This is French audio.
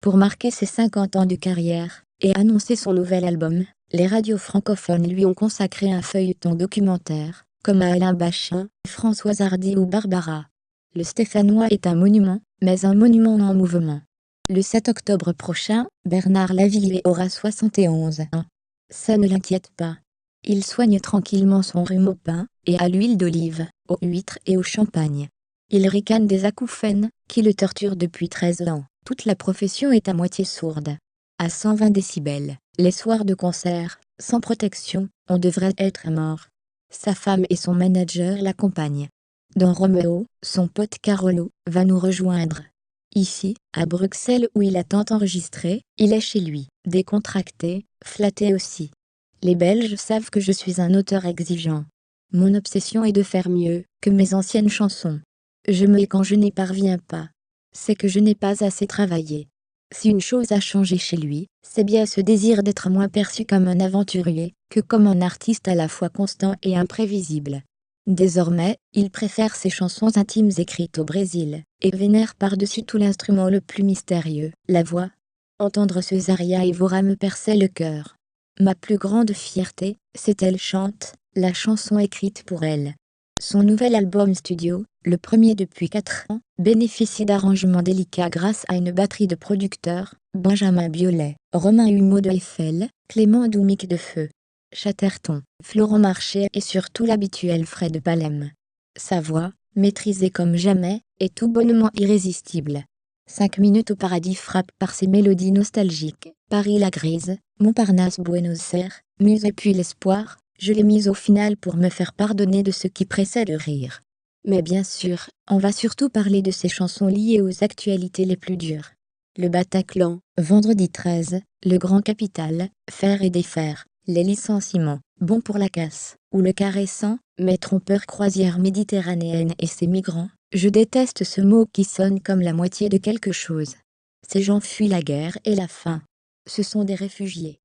Pour marquer ses 50 ans de carrière et annoncer son nouvel album, les radios francophones lui ont consacré un feuilleton documentaire, comme à Alain Bachin, Françoise Hardy ou Barbara. Le Stéphanois est un monument, mais un monument en mouvement. Le 7 octobre prochain, Bernard Lavilliers aura 71 ans. Ça ne l'inquiète pas. Il soigne tranquillement son rhume au pain et à l'huile d'olive, aux huîtres et au champagne. Il ricane des acouphènes qui le torturent depuis 13 ans. Toute la profession est à moitié sourde. À 120 décibels, les soirs de concert, sans protection, on devrait être mort. Sa femme et son manager l'accompagnent. Dans Roméo, son pote Carolo va nous rejoindre. Ici, à Bruxelles où il a tant enregistré, il est chez lui, décontracté, flatté aussi. Les Belges savent que je suis un auteur exigeant. Mon obsession est de faire mieux que mes anciennes chansons. Je me hais quand je n'y parviens pas. C'est que je n'ai pas assez travaillé. Si une chose a changé chez lui, c'est bien ce désir d'être moins perçu comme un aventurier que comme un artiste à la fois constant et imprévisible. Désormais, il préfère ses chansons intimes écrites au Brésil, et vénère par-dessus tout l'instrument le plus mystérieux, la voix. Entendre ce Zaria Evora me perçait le cœur. Ma plus grande fierté, c'est elle chante, la chanson écrite pour elle. Son nouvel album studio, le premier depuis 4 ans, bénéficie d'arrangements délicats grâce à une batterie de producteurs, Benjamin Biolay, Romain Humeau de Eiffel, Clément Doumic de Feu, Chatterton, Florent Marché et surtout l'habituel Fred Palem. Sa voix, maîtrisée comme jamais, est tout bonnement irrésistible. 5 minutes au paradis frappe par ses mélodies nostalgiques. Paris la grise, Montparnasse Buenos Aires, Muse et puis l'espoir, je l'ai mise au final pour me faire pardonner de ce qui précède le rire. Mais bien sûr, on va surtout parler de ces chansons liées aux actualités les plus dures. Le Bataclan, Vendredi 13, Le Grand Capital, Faire et défaire, les licenciements, Bon pour la casse, ou le caressant, mais trompeur croisière méditerranéenne et ses migrants. Je déteste ce mot qui sonne comme la moitié de quelque chose. Ces gens fuient la guerre et la faim. Ce sont des réfugiés.